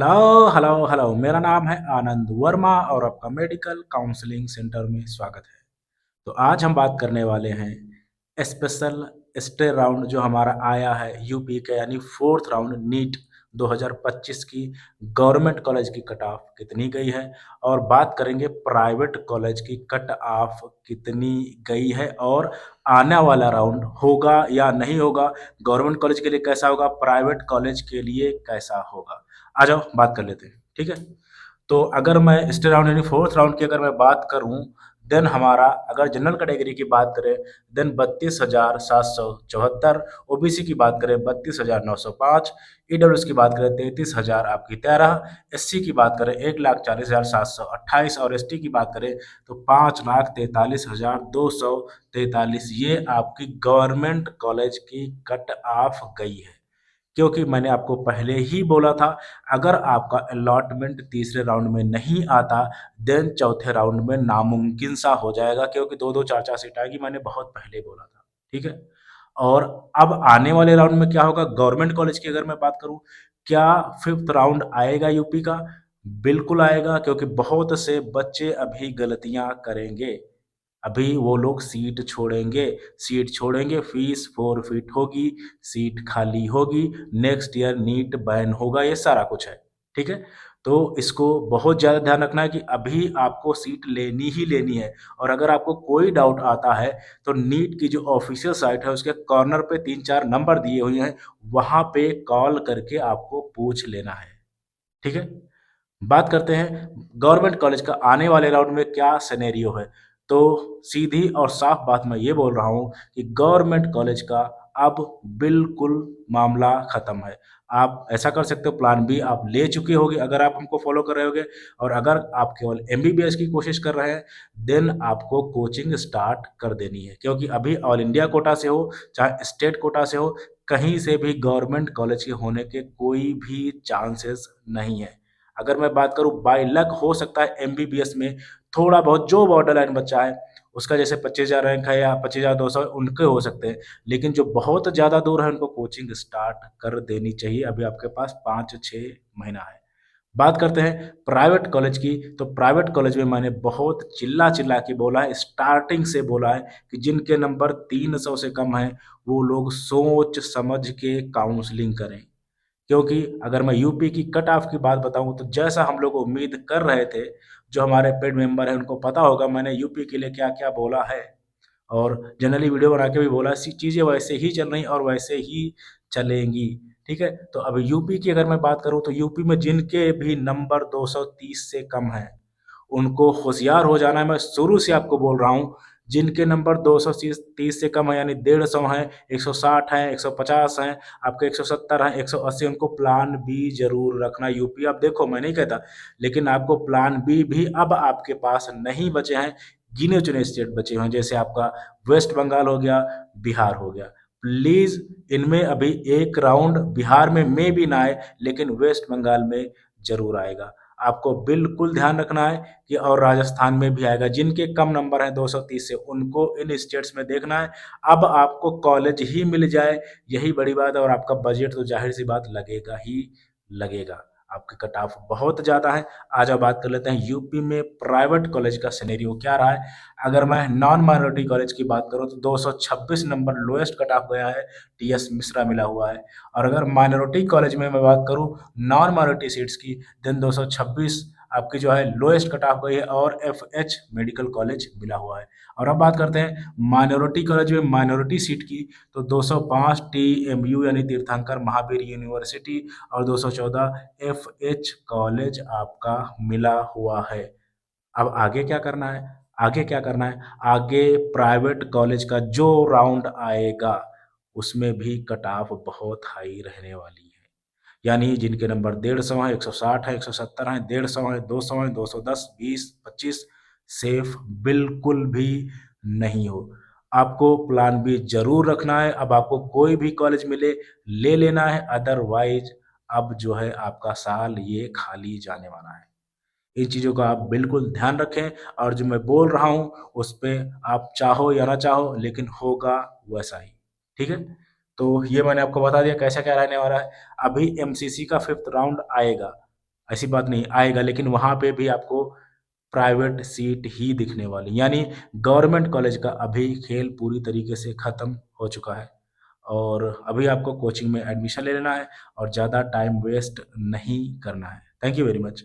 Hello hello hello, मेरा नाम है आनंद वर्मा और आपका मेडिकल काउंसलिंग सेंटर में स्वागत है। तो आज हम बात करने वाले हैं स्पेशल स्टे राउंड जो हमारा आया है यूपी का, यानी फोर्थ राउंड नीट 2025 की। गवर्नमेंट कॉलेज की कट ऑफ कितनी गई है और बात करेंगे प्राइवेट कॉलेज की कट ऑफ कितनी गई है, और आने वाला राउंड होगा या नहीं होगा, गवर्नमेंट कॉलेज के लिए कैसा होगा, प्राइवेट कॉलेज के लिए कैसा होगा। आ जाओ बात कर लेते हैं, ठीक है। तो अगर मैं स्टे राउंड यानी फोर्थ राउंड की अगर मैं बात करूं, देन हमारा अगर जनरल कैटेगरी की बात करें, देन 32,774। ओबीसी की बात करें 32,905। ईडब्ल्यूएस की बात करें 33,000 आपकी 13। एससी की बात करें 1,40,728 और एसटी की बात करें तो 5,43,243। ये आपकी गवर्नमेंट कॉलेज की कट ऑफ गई है, क्योंकि मैंने आपको पहले ही बोला था, अगर आपका अलॉटमेंट तीसरे राउंड में नहीं आता, देन चौथे राउंड में नामुमकिन सा हो जाएगा, क्योंकि दो दो चार चार सीट आएगी, मैंने बहुत पहले बोला था, ठीक है। और अब आने वाले राउंड में क्या होगा, गवर्नमेंट कॉलेज की अगर मैं बात करूं, क्या फिफ्थ राउंड आएगा यूपी का? बिल्कुल आएगा, क्योंकि बहुत से बच्चे अभी गलतियां करेंगे। अभी वो लोग सीट छोड़ेंगे, फीस फॉरफिट होगी, सीट खाली होगी, नेक्स्ट ईयर नीट बैन होगा, ये सारा कुछ है, ठीक है। तो इसको बहुत ज़्यादा ध्यान रखना है कि अभी आपको सीट लेनी ही लेनी है। और अगर आपको कोई डाउट आता है तो नीट की जो ऑफिशियल साइट है उसके कॉर्नर पे 3-4 नंबर दिए हुए हैं, वहाँ पे कॉल करके आपको पूछ लेना है, ठीक है। बात करते हैं गवर्नमेंट कॉलेज का आने वाले राउंड में क्या सिनेरियो है। तो सीधी और साफ बात मैं ये बोल रहा हूँ कि गवर्नमेंट कॉलेज का अब बिल्कुल मामला खत्म है। आप ऐसा कर सकते हो, प्लान बी आप ले चुके होगे अगर आप हमको फॉलो कर रहे होगे। और अगर आप केवल एमबीबीएस की कोशिश कर रहे हैं, देन आपको कोचिंग स्टार्ट कर देनी है, क्योंकि अभी ऑल इंडिया कोटा से हो चाहे स्टेट कोटा से हो, कहीं से भी गवर्नमेंट कॉलेज के होने के कोई भी चांसेस नहीं है। अगर मैं बात करूँ, बाय लक हो सकता है एमबीबीएस में थोड़ा बहुत जो बॉर्डर लाइन बच्चा है उसका जैसे 25,000 रैंक है या 25,200 उनके हो सकते हैं, लेकिन जो बहुत ज़्यादा दूर है उनको कोचिंग स्टार्ट कर देनी चाहिए। अभी आपके पास 5-6 महीना है। बात करते हैं प्राइवेट कॉलेज की, तो प्राइवेट कॉलेज में मैंने बहुत चिल्ला चिल्ला के बोला है, स्टार्टिंग से बोला है कि जिनके नंबर 300 से कम है वो लोग सोच समझ के काउंसलिंग करें। क्योंकि अगर मैं यूपी की कट ऑफ की बात बताऊं तो जैसा हम लोग उम्मीद कर रहे थे, जो हमारे पेड मेंबर हैं उनको पता होगा मैंने यूपी के लिए क्या क्या बोला है। और जनरली वीडियो बना के भी बोला, चीज़ें वैसे ही चल रही और वैसे ही चलेंगी, ठीक है। तो अब यूपी की अगर मैं बात करूं तो यूपी में जिनके भी नंबर 230 से कम है उनको होशियार हो जाना है। मैं शुरू से आपको बोल रहा हूँ, जिनके नंबर 230 से कम है यानी 150 हैं, 160 हैं, 150 हैं, आपके 170 हैं, 180, उनको प्लान बी जरूर रखना। यूपी आप देखो, मैं नहीं कहता, लेकिन आपको प्लान बी भी अब आपके पास नहीं बचे हैं। गिने चुने स्टेट बचे हुए हैं, जैसे आपका वेस्ट बंगाल हो गया, बिहार हो गया। प्लीज इनमें अभी एक राउंड बिहार में मे भी ना आए, लेकिन वेस्ट बंगाल में जरूर आएगा। आपको बिल्कुल ध्यान रखना है कि और राजस्थान में भी आएगा। जिनके कम नंबर हैं 230 से, उनको इन स्टेट्स में देखना है। अब आपको कॉलेज ही मिल जाए, यही बड़ी बात है। और आपका बजट तो जाहिर सी बात लगेगा ही लगेगा। आपकी कट ऑफ बहुत ज़्यादा है। आज अब बात कर लेते हैं यूपी में प्राइवेट कॉलेज का सिनेरियो क्या रहा है। अगर मैं नॉन माइनॉरिटी कॉलेज की बात करूँ तो 226 नंबर लोएस्ट कट ऑफ गया है, टीएस मिश्रा मिला हुआ है। और अगर माइनॉरिटी कॉलेज में मैं बात करूँ, नॉन माइनॉरिटी सीट्स की, देन 226 आपकी जो है लोएस्ट कट ऑफ गई है, और एफएच मेडिकल कॉलेज मिला हुआ है। और अब बात करते हैं माइनॉरिटी कॉलेज में माइनॉरिटी सीट की, तो 205 टीएमयू यानी तीर्थंकर महावीर यूनिवर्सिटी और 214 एफएच कॉलेज आपका मिला हुआ है। अब आगे क्या करना है? आगे क्या करना है? आगे प्राइवेट कॉलेज का जो राउंड आएगा उसमें भी कट ऑफ बहुत हाई रहने वाली है। यानी जिनके नंबर 150 है, 160 है, 170 है, 150 है, 200 है, 210, 20, 25, सेफ बिल्कुल भी नहीं हो। आपको प्लान बी जरूर रखना है। अब आपको कोई भी कॉलेज मिले ले लेना है, अदरवाइज अब जो है आपका साल ये खाली जाने वाला है। इन चीज़ों का आप बिल्कुल ध्यान रखें, और जो मैं बोल रहा हूँ उस पे आप चाहो या ना चाहो लेकिन होगा वैसा ही, ठीक है। तो ये मैंने आपको बता दिया कैसा क्या रहने वाला है। अभी एमसीसी का फिफ्थ राउंड आएगा, ऐसी बात नहीं, आएगा, लेकिन वहाँ पे भी आपको प्राइवेट सीट ही दिखने वाली, यानी गवर्नमेंट कॉलेज का अभी खेल पूरी तरीके से ख़त्म हो चुका है। और अभी आपको कोचिंग में एडमिशन ले लेना है और ज़्यादा टाइम वेस्ट नहीं करना है। Thank you very much.